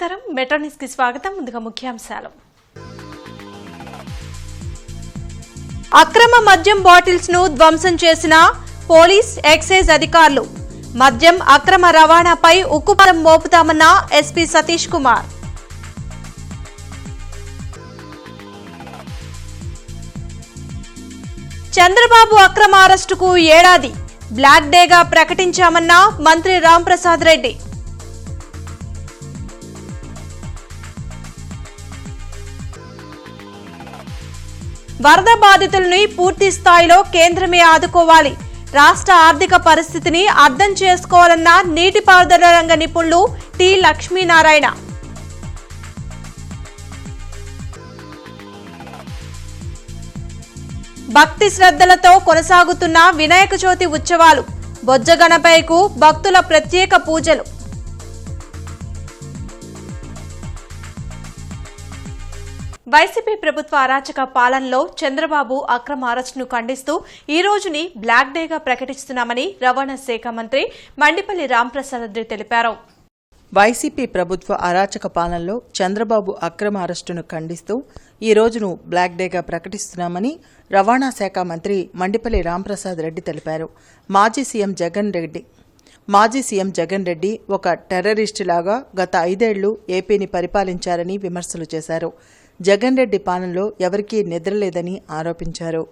నమస్కారం metro news కి స్వాగతం. ముందుగా ముఖ్యాంశాలు. అక్రమ మద్యం బాటిల్స్ ను ధ్వంసం చేసిన పోలీస్ ఎక్సైజ్ అధికారులు. మద్యం అక్రమ రవాణాపై ఉక్కుపాదం మోపుతామన్న ఎస్పీ సతీష్ కుమార్. చంద్రబాబు అక్రమ అరెస్టుకు ఏడాది బ్లాక్ డేగా ప్రకటించామన్న మంత్రి రాంప్రసాద్ రెడ్డి. వరద బాధితుల్ని పూర్తి స్థాయిలో కేంద్రమే ఆదుకోవాలి. రాష్ట్ర ఆర్థిక పరిస్థితిని అర్థం చేసుకోవాలన్న నీటిపారుదల రంగ నిపుణులు టి లక్ష్మీనారాయణ. భక్తి శ్రద్ధలతో కొనసాగుతున్న వినాయక చవితి ఉత్సవాలు. బొజ్జ గణపయ్యకు భక్తుల ప్రత్యేక పూజలు. వైసీపీ ప్రభుత్వ అరాచక పాలనలో చంద్రబాబు అక్రమ అరెస్టును ఖండిస్తూ ఈ రోజుని బ్లాక్ డేగా ప్రకటిస్తున్నామని రవాణా శాఖ మంత్రి మండిపల్లి రాంప్రసాద్ రెడ్డి తెలిపారు. వైసీపీ ప్రభుత్వ అరాచక పాలనలో చంద్రబాబు అక్రమ అరెస్టును ఖండిస్తూ ఈ రోజును బ్లాక్ డేగా ప్రకటిస్తున్నామని రవాణా శాఖ మంత్రి మండిపల్లి రాంప్రసాద్ రెడ్డి తెలిపారు. మాజీ సీఎం జగన్ రెడ్డి ఒక టెర్రరిస్టులాగా గత 5 ఏళ్లు ఏపీని పరిపాలించారని విమర్శలు చేశారు. జగన్ రెడ్డి పాలనలో ఎవరికీ నిద్రలేదని ఆరోపించారు.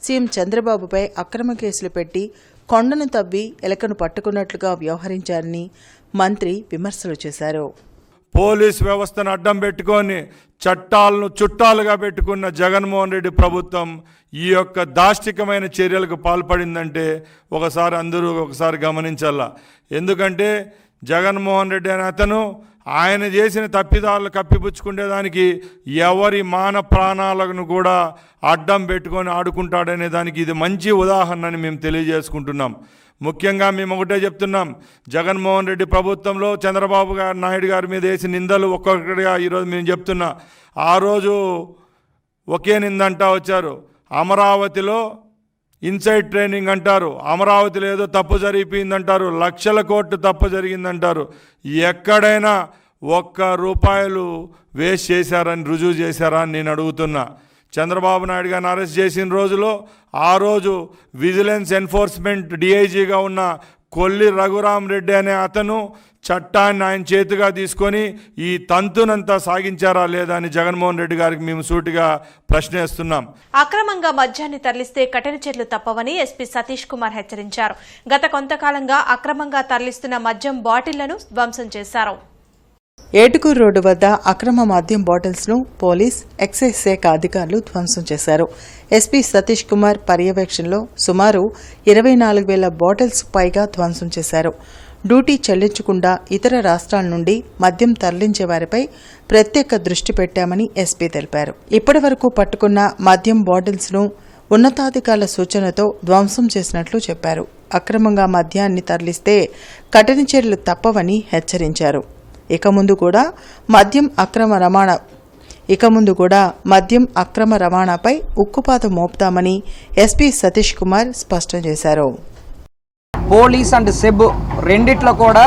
సీఎం చంద్రబాబుపై అక్రమ కేసులు పెట్టి కొండను తవ్వి ఎలకను పట్టుకున్నట్లుగా వ్యవహరించారని మంత్రి విమర్శలు చేశారు. పోలీస్ వ్యవస్థను అడ్డం పెట్టుకొని చట్టాలను చుట్టాలుగా పెట్టుకున్న జగన్మోహన్ రెడ్డి ప్రభుత్వం ఈ యొక్క దాష్టికమైన చర్యలకు పాల్పడిందంటే అందరూ ఒకసారి గమనించాల. ఎందుకంటే జగన్మోహన్ రెడ్డి అనే అతను ఆయన చేసిన తప్పిదాలను కప్పిపుచ్చుకునేదానికి ఎవరి మాన ప్రాణాలను కూడా అడ్డం పెట్టుకొని ఆడుకుంటాడనే దానికి ఇది మంచి ఉదాహరణ అని మేము తెలియజేసుకుంటున్నాం. ముఖ్యంగా మేము ఒకటే చెప్తున్నాం, జగన్మోహన్ రెడ్డి ప్రభుత్వంలో చంద్రబాబు నాయుడు గారి మీద వేసిన నిందలు ఒక్కొక్కటిగా ఈరోజు మేము చెప్తున్నా. ఆ రోజు ఒకే నింద అంటా వచ్చారు. అమరావతిలో ఇన్సైడ్ ట్రైనింగ్ అంటారు, అమరావతిలో ఏదో తప్పు జరిగిపోయిందంటారు, లక్షల కోట్లు తప్పు జరిగిందంటారు. ఎక్కడైనా ₹1 వేస్ట్ చేశారని రుజువు చేశారా అని నేను అడుగుతున్నా. చంద్రబాబు నాయుడు గారిని అరెస్ట్ చేసిన రోజులో ఆ రోజు విజిలెన్స్ ఎన్ఫోర్స్మెంట్ డిఐజీగా ఉన్న కొల్లి రఘురాం రెడ్డి అనే అతను చట్టాన్ని ఆయన చేతిగా తీసుకొని ఈ తంతునంతా సాగించారా లేదా అని జగన్మోహన్ రెడ్డి గారికి మేము సూటిగా ప్రశ్నిస్తున్నాం. అక్రమంగా మద్యాన్ని తరలిస్తే కఠిన చర్యలు తప్పవని ఎస్పీ సతీష్ కుమార్ హెచ్చరించారు. గత కొంతకాలంగా అక్రమంగా తరలిస్తున్న మద్యం బాటిళ్లను ధ్వంసం చేశారు. ఏటుకూరు రోడ్డు వద్ద అక్రమ మద్యం బాటిల్స్ ను పోలీస్ ఎక్సైజ్ శాఖ అధికారులు ధ్వంసం చేశారు. ఎస్పీ సతీష్ కుమార్ పర్యవేక్షణలో సుమారు 24,000 బాటిల్స్ పైగా ధ్వంసం చేశారు. డ్యూటీ చెల్లించకుండా ఇతర రాష్ట్రాల నుండి మద్యం తరలించే వారిపై ప్రత్యేక దృష్టి పెట్టామని ఎస్పీ తెలిపారు. ఇప్పటి వరకు పట్టుకున్న మద్యం బాటిల్స్ ను ఉన్నతాధికారుల సూచనతో ధ్వంసం చేసినట్లు చెప్పారు. అక్రమంగా మద్యాన్ని తరలిస్తే కఠిన చర్యలు తప్పవని హెచ్చరించారు. ఇక ముందు కూడా మద్యం అక్రమ రవాణాపై ఉక్కుపాదం మోపుతామని ఎస్పీ సతీష్ కుమార్ స్పష్టం చేశారు. పోలీస్ అండ్ సెబ్ రెండిట్లో కూడా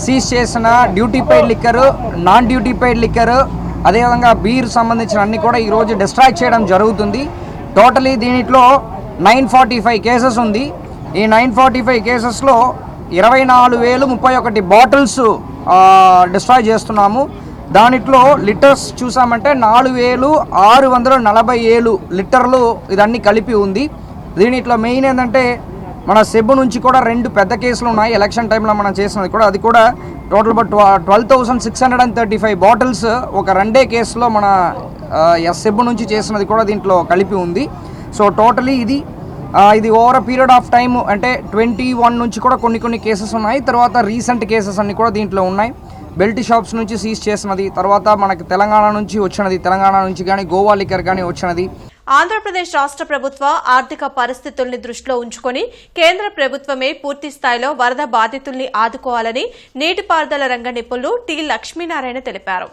సీజ్ చేసిన duty paid liquor, non duty paid liquor, అదేవిధంగా బీర్ సంబంధించిన అన్ని కూడా ఈరోజు డిస్ట్రాక్ట్ చేయడం జరుగుతుంది. టోటలీ దీంట్లో 945 కేసెస్ ఉంది. ఈ 945 కేసెస్లో 24,031 బాటిల్స్ డిస్ట్రాయ్ చేస్తున్నాము. దానిట్లో లిటర్స్ చూసామంటే 4,647 లిటర్లు ఇదన్నీ కలిపి ఉంది. దీనిట్లో మెయిన్ ఏంటంటే మన సెబ్ నుంచి కూడా 2 పెద్ద కేసులు ఉన్నాయి. ఎలక్షన్ టైంలో మనం చేసినది కూడా, అది కూడా టోటల్ 12,635 బాటిల్స్ ఒక 2 కేసులో మన సెబ్ నుంచి చేసినది కూడా దీంట్లో కలిపి ఉంది. సో టోటలీ ఇది over a period of time అంటే 21 నుంచి కూడా కొన్ని కేసెస్ ఉన్నాయి. తర్వాత రీసెంట్ కేసెస్ అన్ని కూడా దీంట్లో ఉన్నాయి. బెల్ట్ షాప్స్ నుంచి సీజ్ చేసినది, తర్వాత మనకి తెలంగాణ నుంచి వచ్చినది, తెలంగాణ నుంచి కానీ గోవా లిక్కర్ కానీ వచ్చినది. ఆంధ్రప్రదేశ్ రాష్ట్ర ప్రభుత్వ ఆర్థిక పరిస్థితుల్ని దృష్టిలో ఉంచుకొని కేంద్ర ప్రభుత్వమే పూర్తి స్థాయిలో వరద బాధితుల్ని ఆదుకోవాలని నీటిపారుదల రంగ నిపుణులు టి లక్ష్మీనారాయణ తెలిపారు.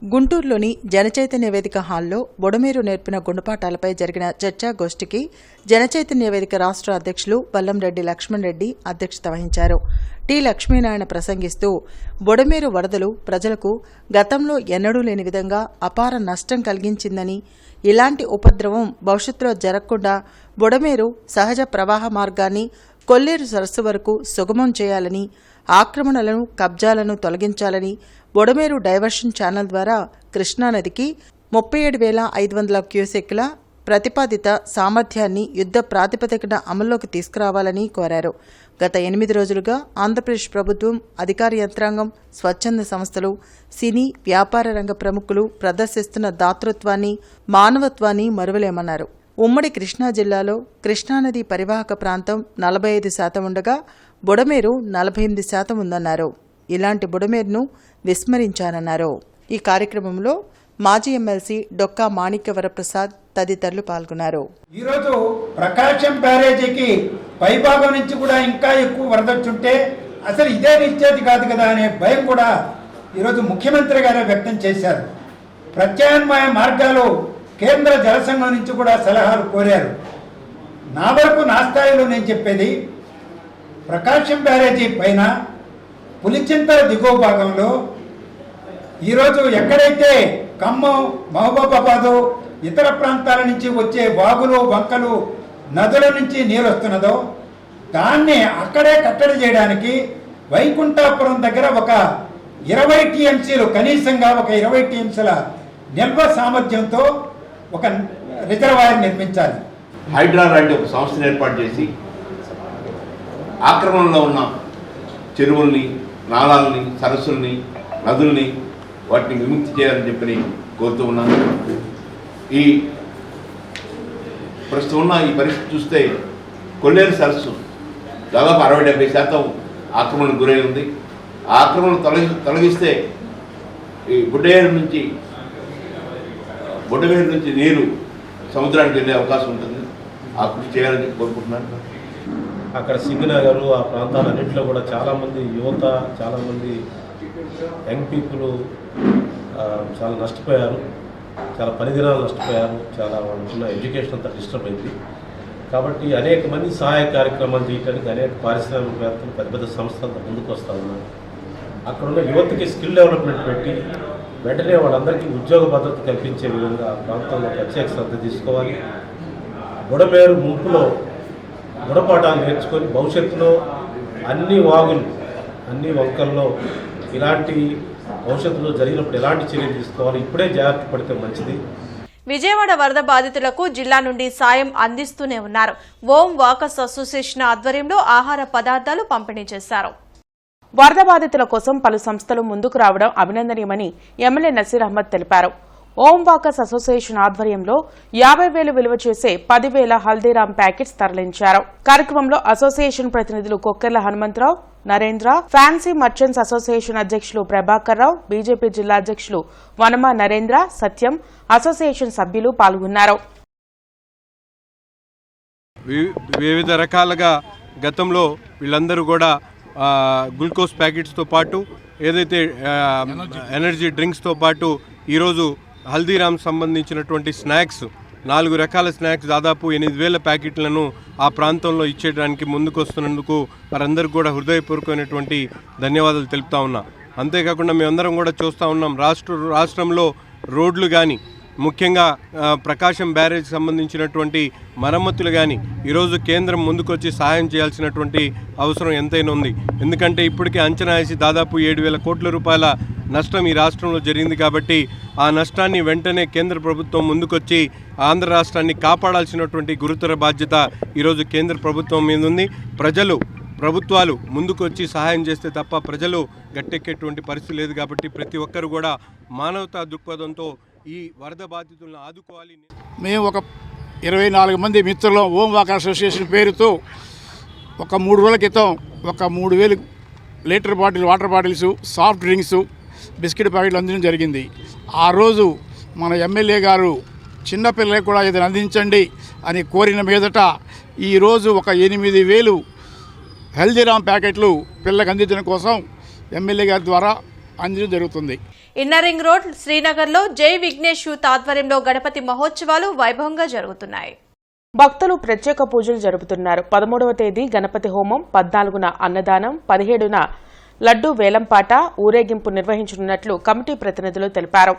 గుంటూరులోని జనచైతన్య వేదిక హాల్లో బుడమేరు నేర్పిన గుణపాఠాలపై జరిగిన చర్చాగోష్ఠికి జనచైతన్య వేదిక రాష్ట్ర అధ్యక్షులు వల్లంరెడ్డి లక్ష్మణ్ రెడ్డి అధ్యక్షత వహించారు. టి లక్ష్మీనారాయణ ప్రసంగిస్తూ బుడమేరు వరదలు ప్రజలకు గతంలో ఎన్నడూ లేని విధంగా అపార నష్టం కలిగించిందని, ఇలాంటి ఉపద్రవం భవిష్యత్తులో జరగకుండా బుడమేరు సహజ ప్రవాహ మార్గాన్ని కొల్లేరు సరస్సు వరకు సుగమం చేయాలని, ఆక్రమణలను కబ్జాలను తొలగించాలని, బుడమేరు డైవర్షన్ ఛానల్ ద్వారా కృష్ణానదికి 37,500 క్యూసెక్కుల ప్రతిపాదిత సామర్థ్యాన్ని యుద్ధ ప్రాతిపదికన అమల్లోకి తీసుకురావాలని కోరారు. గత 8 రోజులుగా ఆంధ్రప్రదేశ్ ప్రభుత్వం, అధికార యంత్రాంగం, స్వచ్ఛంద సంస్థలు, సినీ వ్యాపార రంగ ప్రముఖులు ప్రదర్శిస్తున్న దాతృత్వాన్ని, మానవత్వాన్ని మరువలేమన్నారు. ఉమ్మడి కృష్ణా జిల్లాలో కృష్ణానది పరివాహక ప్రాంతం 45% ఉండగా బుడమేరు 48% ఉందన్నారు. ఇలాంటి బుడమేరును విస్మరించానన్నారు. ఈ కార్యక్రమంలో మాజీ ఎమ్మెల్సీ డొక్కా మాణిక్యవరప్రసాద్ తదితరులు పాల్గొన్నారు. ఈరోజు ప్రకాశం బ్యారేజీకి పైభాగం నుంచి కూడా ఇంకా ఎక్కువ వరదొచ్చుంటే అసలు ఇదే నిచ్చేది కాదు కదా అనే భయం కూడా ఈరోజు ముఖ్యమంత్రి గారే వ్యక్తం చేశారు. ప్రత్యామ్నాయ మార్గాలు కేంద్ర జలసంఘం నుంచి కూడా సలహాలు కోరారు. నా వరకు నా స్థాయిలో నేను చెప్పేది, ప్రకాశం బ్యారేజీ పైన పులిచింతల దిగువ భాగంలో ఈరోజు ఎక్కడైతే ఖమ్మం, మహబూబాబాదు, ఇతర ప్రాంతాల నుంచి వచ్చే వాగులు, వంకలు, నదుల నుంచి నీరు వస్తున్నదో దాన్ని అక్కడే కట్టడి చేయడానికి వైకుంఠాపురం దగ్గర ఒక 20 టీఎంసీలు, కనీసంగా ఒక 20 టీఎంసీల నిల్వ సామర్థ్యంతో ఒక రిజర్వాయర్ నిర్మించాలి. హైడ్రా లాంటి ఒక సంస్థను ఏర్పాటు చేసి ఆక్రమణలో ఉన్న చెరువుల్ని, నాళాలని, సరస్సుల్ని, నదుల్ని వాటిని విముక్తి చేయాలని చెప్పి కోరుతూ ఉన్నాను. ఈ ప్రస్తుతం ఉన్న ఈ పరిస్థితి చూస్తే కొల్లేరు సరస్సు దాదాపు 60-70% ఆక్రమణకు గురై ఉంది. ఆ ఆక్రమణను తొలగిస్తే ఈ బుడమేరు నుంచి నీరు సముద్రానికి వెళ్ళే అవకాశం ఉంటుంది. ఆ కృషి చేయాలని కోరుకుంటున్నాను. అక్కడ సింగనగర్ ఆ ప్రాంతాలన్నింటిలో కూడా చాలామంది యువత, చాలామంది యంగ్ పీపుల్ చాలా నష్టపోయారు, చాలా పనిదినాలు నష్టపోయారు, చాలా వాళ్ళకున్న ఎడ్యుకేషన్ అంతా డిస్టర్బ్ అయింది. కాబట్టి అనేక మంది సహాయ కార్యక్రమాలు చేయడానికి అనేక పారిశ్రామికవేత్తలు, పెద్ద పెద్ద సంస్థలు ముందుకు వస్తూ ఉన్నారు. అక్కడున్న యువతకి స్కిల్ డెవలప్మెంట్ పెట్టి వెంటనే వాళ్ళందరికీ ఉద్యోగ భద్రత కల్పించే విధంగా ఆ ప్రాంతంలో ప్రత్యేక శ్రద్ధ తీసుకోవాలి. బుడమేరు ముంపులో గుణపాఠాలు నేర్చుకొని భవిష్యత్తులో అన్ని వాగులు, అన్ని వంకల్లో ఇలాంటి భవిష్యత్తులో జరిగినప్పుడు ఎలాంటి చర్యలు తీసుకోవాలి, ఇప్పుడే జాగ్రత్త పడితే మంచిది. విజయవాడ వరద బాధితులకు జిల్లా నుండి సాయం అందిస్తూనే ఉన్నారు. ఓం వాకర్స్ అసోసియేషన్ ఆధ్వర్యంలో ఆహార పదార్థాలు పంపిణీ చేశారు. వరద బాధితుల కోసం పలు సంస్థలు ముందుకు రావడం అభినందనీయమని ఎమ్మెల్యే నసీర్ అహ్మద్ తెలిపారు. ఓం వాకర్స్ అసోసియేషన్ ఆధ్వర్యంలో 50,000 విలువ చేసే 10,000 హల్దీరామ్ ప్యాకెట్స్ తరలించారు. కార్యక్రమంలో అసోసియేషన్ ప్రతినిధులు Kokkerla Hanumantharao, Narendra, fancy merchants association అధ్యక్షులు ప్రభాకర్ రావు, బీజేపీ జిల్లా అధ్యక్షులు వనమా నరేంద్ర, సత్యం, అసోసియేషన్ సభ్యులు పాల్గొన్నారు. వివిధ రకాలుగా గతంలో వీళ్ళందరూ కూడా గ్లూకోజ్ ప్యాకెట్స్తో పాటు ఏదైతే ఎనర్జీ డ్రింక్స్తో పాటు ఈరోజు హల్దీరామ్ సంబంధించినటువంటి స్నాక్స్ 4 రకాల స్నాక్స్ దాదాపు 8,000 ప్యాకెట్లను ఆ ప్రాంతంలో ఇచ్చేయడానికి ముందుకు వస్తున్నందుకు వారందరికీ కూడా హృదయపూర్వకమైనటువంటి ధన్యవాదాలు తెలుపుతా ఉన్నా. అంతేకాకుండా మేమందరం కూడా చూస్తూ ఉన్నాం, రాష్ట్రంలో రోడ్లు కానీ, ముఖ్యంగా ప్రకాశం బ్యారేజ్ సంబంధించినటువంటి మరమ్మతులు కానీ ఈరోజు కేంద్రం ముందుకొచ్చి సహాయం చేయాల్సినటువంటి అవసరం ఎంతైనా ఉంది. ఎందుకంటే ఇప్పటికే అంచనా వేసి దాదాపు 7,000 కోట్ల రూపాయల నష్టం ఈ రాష్ట్రంలో జరిగింది. కాబట్టి ఆ నష్టాన్ని వెంటనే కేంద్ర ప్రభుత్వం ముందుకొచ్చి ఆంధ్ర రాష్ట్రాన్ని కాపాడాల్సినటువంటి గురుతర బాధ్యత ఈరోజు కేంద్ర ప్రభుత్వం మీద ఉంది. ప్రభుత్వాలు ముందుకొచ్చి సహాయం చేస్తే తప్ప ప్రజలు గట్టెక్కేటువంటి పరిస్థితి లేదు. కాబట్టి ప్రతి ఒక్కరు కూడా మానవతా దృక్పథంతో ఈ వరద బాధితులను ఆదుకోవాలి. మేము ఒక 24 మంది మిత్రులు ఓం వాకర్ అసోసియేషన్ పేరుతో ఒక 3 రోజుల క్రితం ఒక 3,000 litre water bottles, soft drinks, biscuit ప్యాకెట్లు అందించడం జరిగింది. ఆ రోజు మన ఎమ్మెల్యే గారు చిన్నపిల్లలకు కూడా ఇది అందించండి అని కోరిన మీదట ఈరోజు ఒక 8,000 హల్దీరామ్ ప్యాకెట్లు పిల్లలకు అందించడం కోసం ఎమ్మెల్యే గారి ద్వారా అందించడం జరుగుతుంది. ఇన్నర్ రింగ్ రోడ్ శ్రీనగర్లో జై విఘ్నేష్ యూత్ ఆధ్వర్యంలో గణపతి మహోత్సవాలు వైభవంగా జరుగుతున్నాయి. భక్తులు ప్రత్యేక పూజలు జరుపుతున్నారు. 13వ తేదీ గణపతి హోమం, 14న అన్నదానం, 17న లడ్డూ వేలంపాట ఊరేగింపు నిర్వహించనున్నట్లు కమిటీ ప్రతినిధులు తెలిపారు.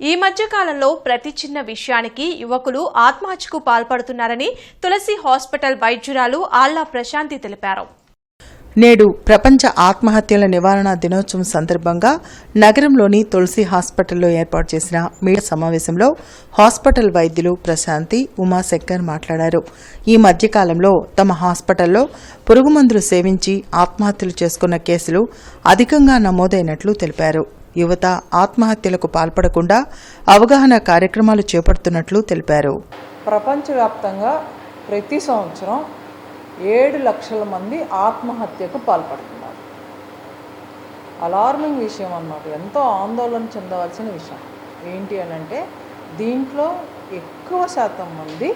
ఈ మధ్య కాలంలో ప్రతి చిన్న విషయానికి యువకులు ఆత్మహత్యకు పాల్పడుతున్నారని తులసి హాస్పిటల్ వైద్యురాలు ఆళ్ల ప్రశాంతి తెలిపారు. నేడు ప్రపంచ ఆత్మహత్యల నివారణ దినోత్సవం సందర్భంగా నగరంలోని తులసి హాస్పిటల్లో ఏర్పాటు చేసిన మీడియా సమావేశంలో హాస్పిటల్ వైద్యులు ప్రశాంతి, ఉమాశంకర్ మాట్లాడారు. ఈ మధ్యకాలంలో తమ హాస్పిటల్లో పురుగుమందులు సేవించి ఆత్మహత్యలు చేసుకున్న కేసులు అధికంగా నమోదైనట్లు తెలిపారు. యువత ఆత్మహత్యలకు పాల్పడకుండా అవగాహన కార్యక్రమాలు చేపడుతున్నట్లు తెలిపారు. ప్రపంచవ్యాప్తంగా ప్రతి సంవత్సరం 7 లక్షల మంది ఆత్మహత్యకు పాల్పడుతున్నారు. అలార్మింగ్ విషయం అన్నమాట. ఎంతో ఆందోళన చెందవలసిన విషయం ఏంటి అని అంటే, దీంట్లో ఎక్కువ శాతం మంది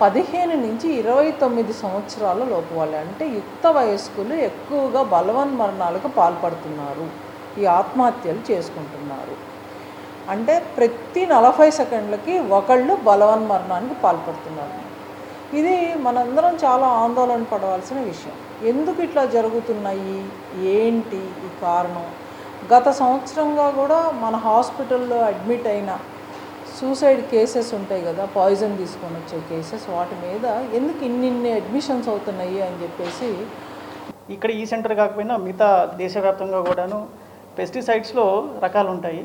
15 నుంచి 29 సంవత్సరాల లోపు వాళ్ళు, అంటే యుక్త వయస్కులు ఎక్కువగా బలవన్మరణాలకు పాల్పడుతున్నారు. ఈ ఆత్మహత్యలు చేసుకుంటున్నారు. అంటే ప్రతి 40 సెకండ్లకి ఒకళ్ళు బలవన్మరణానికి పాల్పడుతున్నారు. ఇది మనందరం చాలా ఆందోళన పడవలసిన విషయం. ఎందుకు ఇట్లా జరుగుతున్నాయి, ఏంటి ఈ కారణం? గత సంవత్సరంగా కూడా మన హాస్పిటల్లో అడ్మిట్ అయిన సూసైడ్ కేసెస్ ఉంటాయి కదా, పాయిజన్ తీసుకొని వచ్చే కేసెస్, వాటి మీద ఎందుకు ఇన్ని అడ్మిషన్స్ అవుతున్నాయి అని చెప్పేసి, ఇక్కడ ఈ సెంటర్ కాకపోయినా మిగతా దేశవ్యాప్తంగా కూడాను పెస్టిసైడ్స్లో రకాలు ఉంటాయి.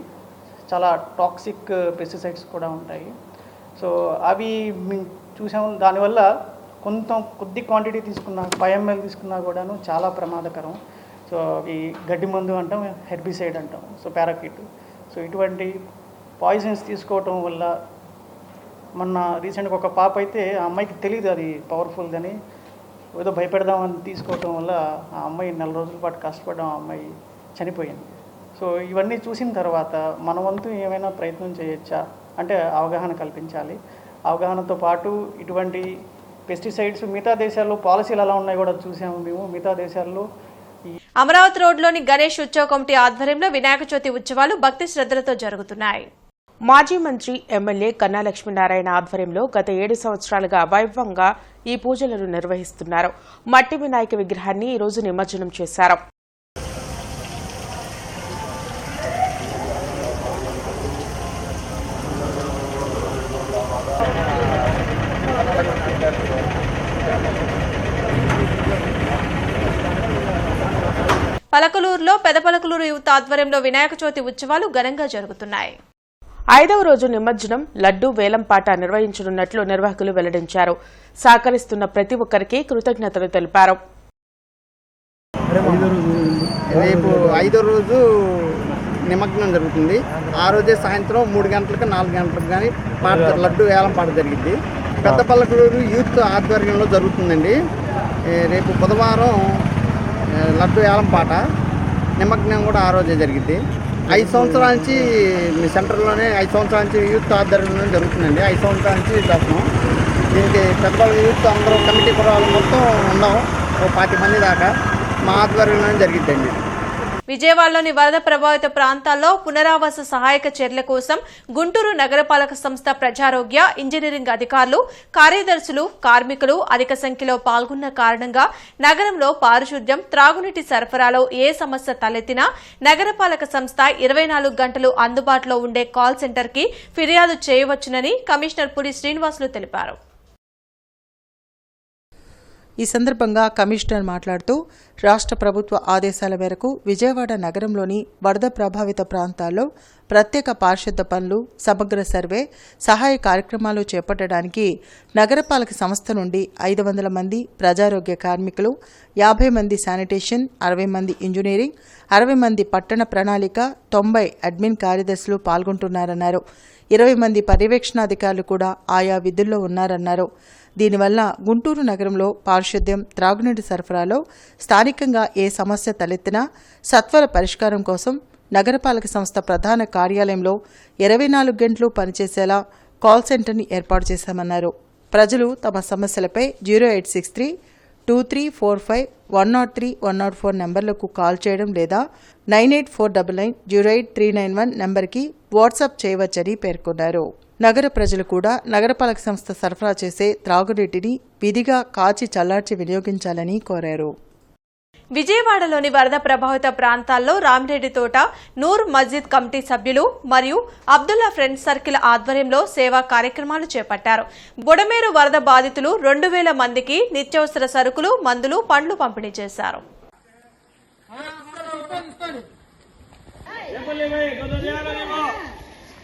చాలా టాక్సిక్ పెస్టిసైడ్స్ కూడా ఉంటాయి. సో అవి చూసాము. దానివల్ల కొద్ది క్వాంటిటీ తీసుకున్నా, 5 ml తీసుకున్నా కూడాను చాలా ప్రమాదకరం. సో అవి గడ్డి మందు అంటాం, హెర్బిసైడ్ అంటాం, సో పారాకిట్. సో ఇటువంటి పాయిజన్స్ తీసుకోవటం వల్ల మొన్న రీసెంట్గా ఒక పాప అయితే, ఆ అమ్మాయికి తెలియదు అది పవర్ఫుల్ అని, ఏదో భయపెడదామని తీసుకోవటం వల్ల ఆ అమ్మాయి 4 రోజుల పాటు కష్టపడడం, ఆ అమ్మాయి చనిపోయింది. సో ఇవన్నీ చూసిన తర్వాత మన వంతు ఏమైనా ప్రయత్నం చేయొచ్చా అంటే అవగాహన కల్పించాలి. అవగాహనతో పాటు ఇటువంటి పెస్టిసైడ్స్ మిగతా దేశాల్లో పాలసీలు ఎలా ఉన్నాయి కూడా చూసాము మేము. మిగతా దేశాల్లో అమరావతి రోడ్లోని గణేష్ ఉత్సవ కమిటీ ఆధ్వర్యంలో వినాయక చవితి ఉత్సవాలు భక్తి శ్రద్ధలతో జరుగుతున్నాయి. మాజీ మంత్రి ఎమ్మెల్యే కన్నా లక్ష్మీనారాయణ ఆధ్వర్యంలో గత 7 సంవత్సరాలుగా వైభవంగా ఈ పూజలను నిర్వహిస్తున్నారు. మట్టి వినాయక విగ్రహాన్ని ఈ రోజు నిమజ్జనం చేశారు. పలకలూరులో పెదపలకలూరు యువత ఆధ్వర్యంలో వినాయక చవితి ఉత్సవాలు ఘనంగా జరుగుతున్నాయి. 5వ రోజు నిమజ్జనం, లడ్డూ వేలంపాట నిర్వహించనున్నట్లు నిర్వాహకులు వెల్లడించారు. సహకరిస్తున్న ప్రతి ఒక్కరికి కృతజ్ఞతలు తెలిపారు. రేపు 5వ రోజు నిమజ్జనం జరుగుతుంది. ఆ రోజే సాయంత్రం 3 గంటలకు 4 గంటలకు కానీ లడ్డూ వేలం పాట జరిగింది. పెద్దపల్లకూరు యూత్ ఆధ్వర్యంలో జరుగుతుందండి. రేపు బుధవారం లడ్డూ వేలం పాట, నిమజ్జనం కూడా ఆ రోజే జరిగింది. 5 సంవత్సరాల నుంచి మీ సెంటర్లోనే 5 సంవత్సరాల నుంచి యూత్ ఆధ్వర్యంలో జరుగుతుందండి. 5 సంవత్సరాల నుంచి చేస్తున్నాం. దీనికి పెద్ద యూత్ అందరూ కమిటీ కూడా మొత్తం ఉన్నాం, 20 మంది దాకా మా ఆధ్వర్యంలోనే జరిగిద్దండి. విజయవాడలోని వరద ప్రభావిత ప్రాంతాల్లో పునరావాస సహాయక చర్యల కోసం గుంటూరు నగరపాలక సంస్థ ప్రజారోగ్య, ఇంజనీరింగ్ అధికారులు, కార్యదర్శులు, కార్మికులు అధిక సంఖ్యలో పాల్గొన్న కారణంగా నగరంలో పారిశుద్ధ్యం, త్రాగునీటి సరఫరాలో ఏ సమస్య తలెత్తినా నగరపాలక సంస్థ 24 గంటలు అందుబాటులో ఉండే కాల్ సెంటర్కి ఫిర్యాదు చేయవచ్చునని కమిషనర్ పురి శ్రీనివాసులు తెలిపారు. ఈ సందర్భంగా కమిషనర్ మాట్లాడుతూ, రాష్ట్ర ప్రభుత్వ ఆదేశాల మేరకు విజయవాడ నగరంలోని వరద ప్రభావిత ప్రాంతాల్లో ప్రత్యేక పారిశుద్ధ పనులు, సమగ్ర సర్వే, సహాయ కార్యక్రమాలు చేపట్టడానికి నగరపాలక సంస్థ నుండి 500 మంది ప్రజారోగ్య కార్మికులు, 50 మంది శానిటేషన్, 60 మంది ఇంజనీరింగ్, 60 మంది పట్టణ ప్రణాళిక, 90 అడ్మిన్ కార్యదర్శులు పాల్గొంటున్నారన్నారు. 20 మంది పర్యవేక్షణాధికారులు కూడా ఆయా విధుల్లో ఉన్నారన్నారు. దీనివల్ల గుంటూరు నగరంలో పారిశుద్ధ్యం, త్రాగునీటి సరఫరాలో స్థానికంగా ఏ సమస్య తలెత్తినా సత్వర పరిష్కారం కోసం నగరపాలక సంస్థ ప్రధాన కార్యాలయంలో 24 గంటలు పనిచేసేలా కాల్ సెంటర్ని ఏర్పాటు చేశామన్నారు. ప్రజలు తమ సమస్యలపై 0863 2345-103-104 నెంబర్లకు కాల్ చేయడం లేదా 9849908391 నెంబర్కి వాట్సాప్ చేయవచ్చని పేర్కొన్నారు. నగర ప్రజలు కూడా నగరపాలక సంస్థ సరఫరా చేసే త్రాగునీటిని విధిగా కాచి చల్లార్చి వినియోగించాలని కోరారు. విజయవాడలోని వరద ప్రభావిత ప్రాంతాల్లో రామిరెడ్డి తోట నూర్ మస్జిద్ కమిటీ సభ్యులు మరియు అబ్దుల్లా ఫ్రెండ్స్ సర్కిల్ ఆధ్వర్యంలో సేవా కార్యక్రమాలు చేపట్టారు. బుడమేరు వరద బాధితులు 2000 మందికి నిత్యావసర సరుకులు, మందులు, పండ్లు పంపిణీ చేశారు.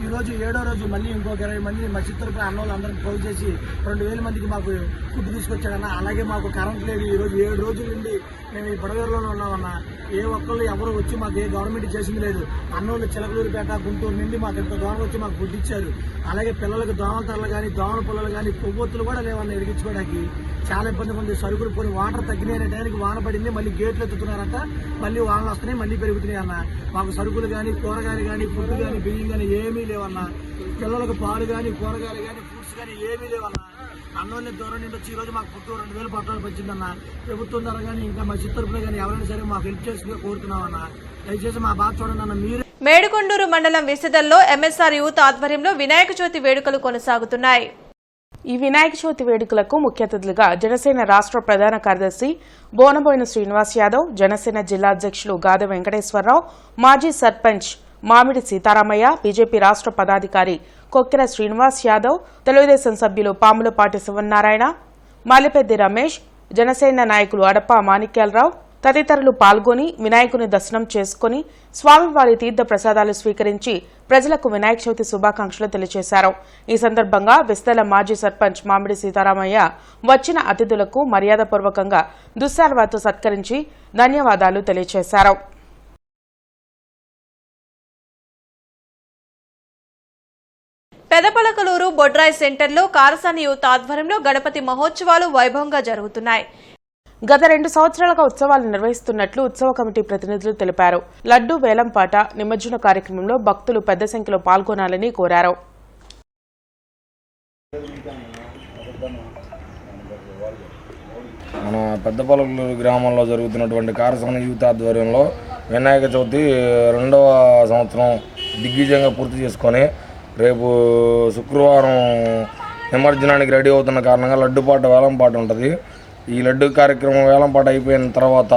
ఈరోజు 7వ రోజు మళ్ళీ ఇంకొక 20 మంది మా చిత్తూరుపై అన్నోళ్ళు అందరికి ఫోన్ చేసి 2000 మందికి మాకు ఫుడ్ తీసుకొచ్చాడన్న. అలాగే మాకు కరెంట్ లేదు. ఈరోజు 7 రోజుల నుండి మేము ఈ బడవేరులోనే ఉన్నామన్న. ఏ ఒక్కళ్ళు ఎవరు వచ్చి మాకు ఏ గవర్నమెంట్ చేసింది లేదు. అన్నోళ్ళు చిలకలూరుపేట, గుంటూరు నుండి మాకు ఇంత దూరం వచ్చి మాకు ఫుడ్ ఇచ్చారు. అలాగే పిల్లలకు దోమల తరలు కానీ, దోమల పుల్లలు కానీ, కొవ్వొత్తులు కూడా లేవన్న ఎరిగించుకోవడానికి చాలా ఇబ్బంది ఉంది. సరుకులు పోయి వాటర్ తగ్గినాయి అనే టైంకి వాన పడింది, మళ్ళీ గేట్లు ఎత్తుతున్నారంట, మళ్ళీ వానలు వస్తున్నాయి, మళ్ళీ పెరుగుతున్నాయి అన్న. మాకు సరుకులు కానీ, కూరగాయలు కానీ, ఫుడ్ కానీ, బియ్యం కానీ ఏమీ లేవన్నా. పిల్లలకు పాలు కానీ, కూరగాయలు కానీ, ఫ్రూట్స్ కానీ ఏమీ లేవన్నా. అన్నోళ్ళని దూరం నుండి వచ్చి ఈరోజు మాకు ఫుడ్ 2000 పట్టాలు పంచిందన్న. ప్రభుత్వం ద్వారా కానీ ఇంకా మా చిత్తూరుపై కానీ ఎవరైనా సరే మాకు హెల్ప్ చేసి కోరుతున్నామన్నా. దయచేసి మా బాధ చూడండి అన్న. మీరు మేడుకొండూరు మండలం విసిదల్లో ఎంఎస్ఆర్ యూత్ ఆధ్వర్యంలో వినాయక చవితి వేడుకలు కొనసాగుతున్నాయి. ఈ వినాయక చవితి వేడుకలకు ముఖ్య అతిథులుగా జనసేన రాష్ట్ర ప్రధాన కార్యదర్శి బోనబోయిన శ్రీనివాస్ యాదవ్, జనసేన జిల్లా అధ్యక్షులు గాదె వెంకటేశ్వరరావు, మాజీ సర్పంచ్ మామిడి సీతారామయ్య, బీజేపీ రాష్ట్ర పదాధికారి కొక్కెర శ్రీనివాస్ యాదవ్, తెలుగుదేశం సభ్యులు పాములపాటి శివనారాయణ, మాలిపెద్ది రమేష్, జనసేన నాయకులు అడప మాణిక్యాలరావు తదితరులు పాల్గొని వినాయకుని దర్శనం చేసుకుని స్వామివారి తీర్థ ప్రసాదాలు స్వీకరించి ప్రజలకు వినాయక చవితి శుభాకాంక్షలు తెలియజేశారు. ఈ సందర్భంగా విస్తల మాజీ సర్పంచ్ మామిడి సీతారామయ్య వచ్చిన అతిథులకు మర్యాదపూర్వకంగా దుస్సాల్వాతో సత్కరించి ధన్యవాదాలు తెలియజేశారు. పెదపలకలూరు బొడ్రాయి సెంటర్లో కారసాని యూత్ ఆధ్వర్యంలో గణపతి మహోత్సవాలు వైభవంగా జరుగుతున్నాయి. గత 2 సంవత్సరాలుగా ఉత్సవాలు నిర్వహిస్తున్నట్లు ఉత్సవ కమిటీ ప్రతినిధులు తెలిపారు. లడ్డూ వేలంపాట, నిమజ్జన కార్యక్రమంలో భక్తులు పెద్ద సంఖ్యలో పాల్గొనాలని కోరారు. మన పెద్దపలకలూరు గ్రామంలో జరుగుతున్నటువంటి కారసాని యూత్ ఆధ్వర్యంలో వినాయక చవితి 2వ సంవత్సరం దిగ్విజయంగా పూర్తి చేసుకొని రేపు శుక్రవారం నిమజ్జనానికి రెడీ అవుతున్న కారణంగా లడ్డుపాట వేలంపాట ఉంటుంది. ఈ లడ్డు కార్యక్రమం వేలంపాట అయిపోయిన తర్వాత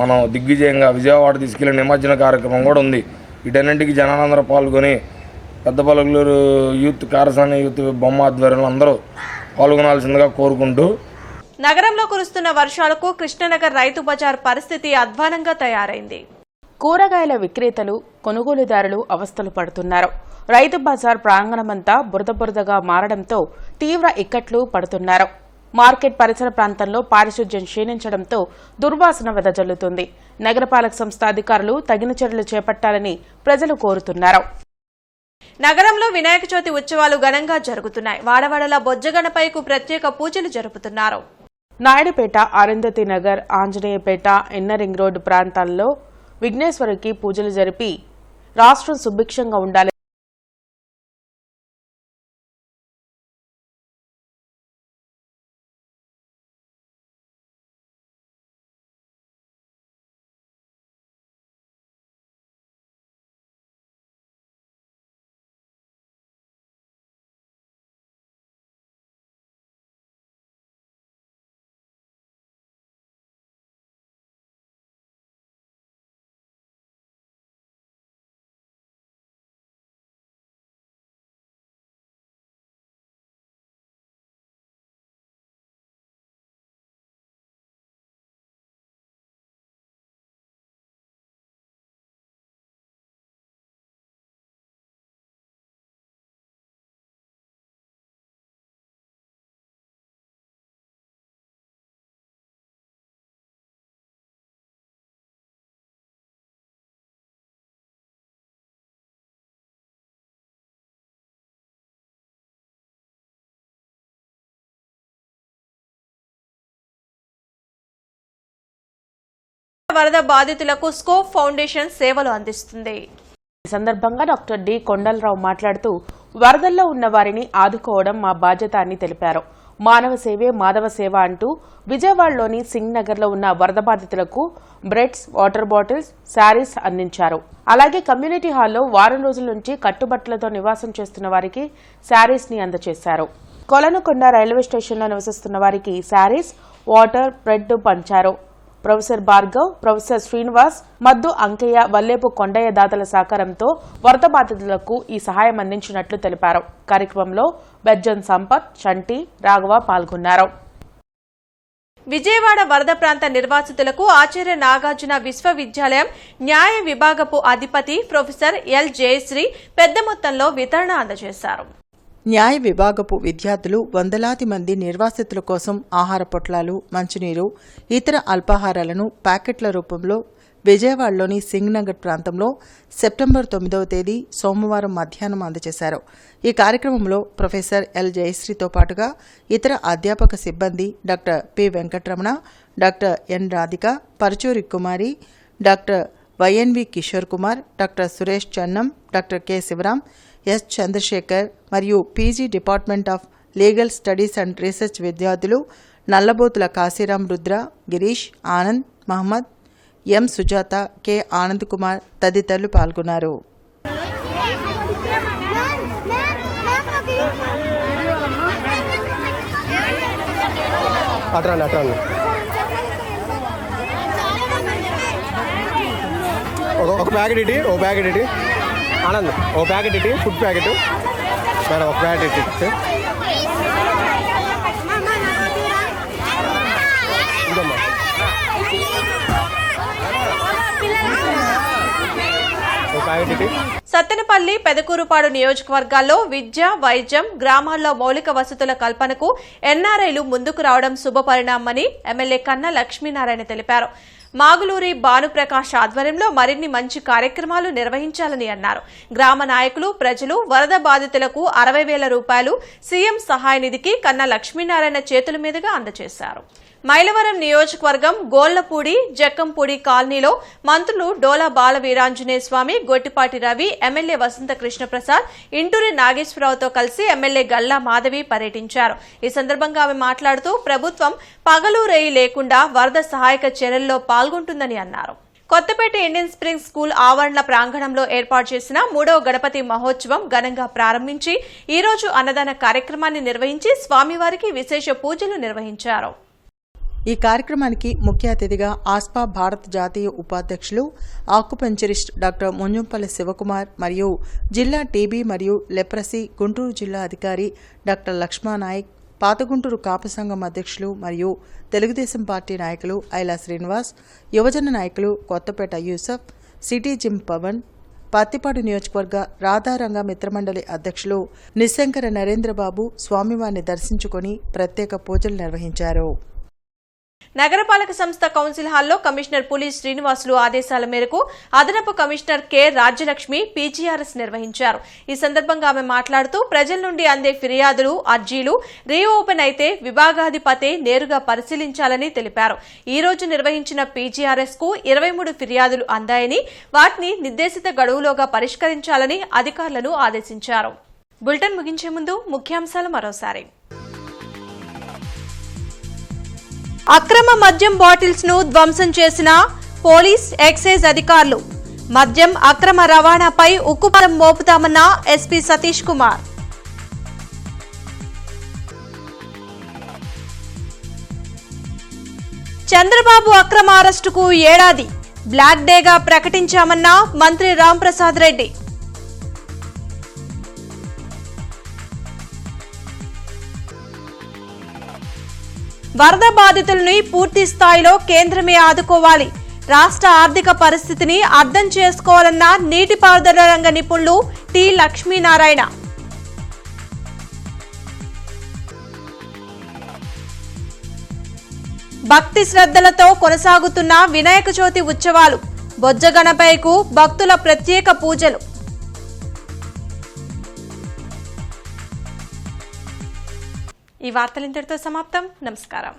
మనం దిగ్విజయంగా విజయవాడ తీసుకెళ్లే నిమజ్జన కార్యక్రమం కూడా ఉంది. వీటన్నింటికి జనాలందరూ పాల్గొని పెద్దపలకలూరు యూత్ కారసాని యూత్ బొమ్మ ఆధ్వర్యంలో అందరూ పాల్గొనాల్సిందిగా కోరుకుంటూ, నగరంలో కురుస్తున్న వర్షాలకు కృష్ణనగర్ రైతు బజార్ పరిస్థితి అధ్వానంగా తయారైంది. కూరగాయల విక్రేతలు, కొనుగోలుదారులు అవస్థలు పడుతున్నారు. రైతు బజార్ ప్రాంగణమంతా బురదగా మారడంతో తీవ్ర ఇక్కట్లు పడుతున్నారు. మార్కెట్ పరిసర ప్రాంతంలో పారిశుధ్యం క్షీణించడంతో దుర్వాసన వెదజల్లుతుంది. నగరపాలక సంస్థ అధికారులు తగిన చర్యలు చేపట్టాలని ప్రజలు కోరుతున్నారు. నగరంలో వినాయక చవితి ఉత్సవాలు ఘనంగా జరుగుతున్నాయి. వాడవాడల బొజ్జగణపైకు ప్రత్యేక పూజలు జరుపుతున్నారు. నాయుడుపేట, అరుంధతి నగర్, ఆంజనేయపేట, ఇన్నరింగ్ రోడ్డు ప్రాంతాల్లో విఘ్నేశ్వరుడికి పూజలు జరిపి రాష్ట్రం సుభిక్షంగా ఉండాలి. వరద బాధితులకు స్కోప్ ఫౌండేషన్ సేవలు అందిస్తుంది. ఈ సందర్భంగా డాక్టర్ డి కొండలరావు మాట్లాడుతూ వరదల్లో ఉన్న వారిని ఆదుకోవడం మా బాధ్యత అని తెలిపారు. మానవ సేవే మాధవ సేవ అంటూ విజయవాడలోని సింగ్ నగర్లో ఉన్న వరద బాధితులకు బ్రెడ్స్, వాటర్ బాటిల్స్, శారీస్ అందించారు. అలాగే కమ్యూనిటీ హాల్లో వారం రోజుల నుంచి కట్టుబట్టలతో నివాసం చేస్తున్న వారికి శారీస్ ని అందజేశారు. కొలనుకొండ రైల్వే స్టేషన్లో నివసిస్తున్న వారికి శారీస్, వాటర్, బ్రెడ్ పంచారు. ప్రొఫెసర్ భార్గవ్, ప్రొఫెసర్ శ్రీనివాస్, మద్దు అంకయ్య, వల్లేపు కొండయ్య దాతల సహకారంతో వరద బాధితులకు ఈ సహాయం అందించినట్లు తెలిపారు. కార్యక్రమంలో బెజ్జన్ సంపత్, చంటి, రాఘవ పాల్గొన్నారు. విజయవాడ వరద ప్రాంత నిర్వాసితులకు ఆచార్య నాగార్జున విశ్వవిద్యాలయం న్యాయ విభాగపు అధిపతి ప్రొఫెసర్ ఎల్ జయశ్రీ పెద్ద మొత్తంలో వితరణ అందజేశారు. న్యాయ విభాగపు విద్యార్థులు వందలాది మంది నిర్వాసితుల కోసం ఆహార పొట్లాలు, మంచినీరు, ఇతర అల్పాహారాలను ప్యాకెట్ల రూపంలో విజయవాడలోని సింగ్ నగర్ ప్రాంతంలో సెప్టెంబర్ 9వ తేదీ సోమవారం మధ్యాహ్నం అందజేశారు. ఈ కార్యక్రమంలో ప్రొఫెసర్ ఎల్ జయశ్రీతో పాటుగా ఇతర అధ్యాపక సిబ్బంది doctor P Venkataramana, doctor N Radhika, Paruchuri Kumari, doctor YNV Kishore Kumar, doctor Suresh Channam, doctor K Sivaram, S Chandrasekhar మరియు PG department of legal studies and research విద్యార్థులు నల్లబోతుల కాశీరాం రుద్ర, గిరీష్, ఆనంద్, మహమ్మద్, ఎం సుజాత, కె ఆనంద్ కుమార్ తదితరులు పాల్గొన్నారు. ఒక ప్యాకెట్ ఇటీ, ఓ ప్యాకెట్ ఇటీ, ఆనంద్ ఓ ప్యాకెట్ ఇటీ, ఫుడ్ ప్యాకెట్ మేడం, ఒక ప్యాకెట్ ఇట్టి ఇంకమ్మా. సత్తెనపల్లి, పెదకూరుపాడు నియోజకవర్గాల్లో విద్య, వైద్యం, గ్రామాల్లో మౌలిక వసతుల కల్పనకు ఎన్ఆర్ఐలు ముందుకు రావడం శుభపరిణామని ఎమ్మెల్యే కన్నా లక్ష్మీనారాయణ తెలిపారు. మాగులూరి భానుప్రకాష్ ఆధ్వర్యంలో మరిన్ని మంచి కార్యక్రమాలు నిర్వహించాలని అన్నారు. గ్రామ నాయకులు, ప్రజలు వరద బాధితులకు 60,000 రూపాయలు సీఎం సహాయ నిధికి కన్నా లక్ష్మీనారాయణ చేతుల మీదుగా అందజేశారు. మైలవరం నియోజకవర్గం గోళ్లపూడి, జక్కంపూడి కాలనీలో మంత్రులు డోలా బాల వీరాంజనేయ స్వామి, గొట్టిపాటి రవి, ఎమ్మెల్యే వసంత కృష్ణప్రసాద్, ఇంటూరి నాగేశ్వరరావుతో కలిసి ఎమ్మెల్యే గల్లా మాధవి పర్యటించారు. ఈ సందర్భంగా ఆమె మాట్లాడుతూ ప్రభుత్వం పగలు రేయి లేకుండా వరద సహాయక చర్యల్లో పాల్గొంటుందని అన్నారు. కొత్తపేట ఇండియన్ స్ప్రింగ్ స్కూల్ ఆవరణల ప్రాంగణంలో ఏర్పాటు చేసిన 3వ గణపతి మహోత్సవం ఘనంగా ప్రారంభించి ఈ రోజు అన్నదాన కార్యక్రమాన్ని నిర్వహించి స్వామివారికి విశేష పూజలు నిర్వహించారు. ఈ కార్యక్రమానికి ముఖ్య అతిథిగా ఆస్పా భారత్ జాతీయ ఉపాధ్యక్షులు, ఆకుపంచరిస్ట్ డాక్టర్ ముంజంపల్లి శివకుమార్ మరియు జిల్లా టీబీ మరియు లెప్రసీ గుంటూరు జిల్లా అధికారి డాక్టర్ లక్ష్మానాయక్, పాతగుంటూరు కాపు సంఘం అధ్యక్షులు మరియు తెలుగుదేశం పార్టీ నాయకులు ఐలా శ్రీనివాస్, యువజన నాయకులు కొత్తపేట యూసఫ్, సిటీ జిమ్ పవన్, పత్తిపాడు నియోజకవర్గ రాధారంగ మిత్రమండలి అధ్యక్షులు నిశంకర నరేంద్రబాబు స్వామివారిని దర్శించుకొని ప్రత్యేక పూజలు నిర్వహించారు. నగరపాలక సంస్థ కౌన్సిల్ హాల్లో కమిషనర్ పులి శ్రీనివాసులు ఆదేశాల మేరకు అదనపు కమిషనర్ కె రాజ్యలక్ష్మి పీజీఆర్ఎస్ నిర్వహించారు. ఈ సందర్భంగా ఆమె మాట్లాడుతూ ప్రజల నుండి అందే ఫిర్యాదులు, అర్జీలు రీఓపెన్ అయితే విభాగాధిపతే నేరుగా పరిశీలించాలని తెలిపారు. ఈ రోజు నిర్వహించిన పీజీఆర్ఎస్ కు 23 ఫిర్యాదులు అందాయని, వాటిని నిర్దేశిత గడువులోగా పరిష్కరించాలని అధికారులను ఆదేశించారు. బులెటిన్ ముగించే ముందు ముఖ్యాంశాలు మరోసారి. అక్రమ మద్యం బాటిల్స్ ను ధ్వంసం చేసిన పోలీస్, ఎక్సైజ్ అధికారులు. మద్యం అక్రమ రవాణాపై ఉక్కుపాదం మోపుతామన్న ఎస్పీ సతీష్ కుమార్. చంద్రబాబు అక్రమ అరెస్టుకు ఏడాది, బ్లాక్ డేగా ప్రకటించామన్న మంత్రి రాంప్రసాద్ రెడ్డి. వరద బాధితుల్ని పూర్తి స్థాయిలో కేంద్రమే ఆదుకోవాలి, రాష్ట్ర ఆర్థిక పరిస్థితిని అర్థం చేసుకోవాలన్న నీటిపారుదల రంగ నిపుణులు టి లక్ష్మీనారాయణ. భక్తి శ్రద్ధలతో కొనసాగుతున్న వినాయక చవితి ఉత్సవాలు, బొజ్జగణపైకు భక్తుల ప్రత్యేక పూజలు. ఈ వార్తలు ఇంతటితో సమాప్తం. నమస్కారం.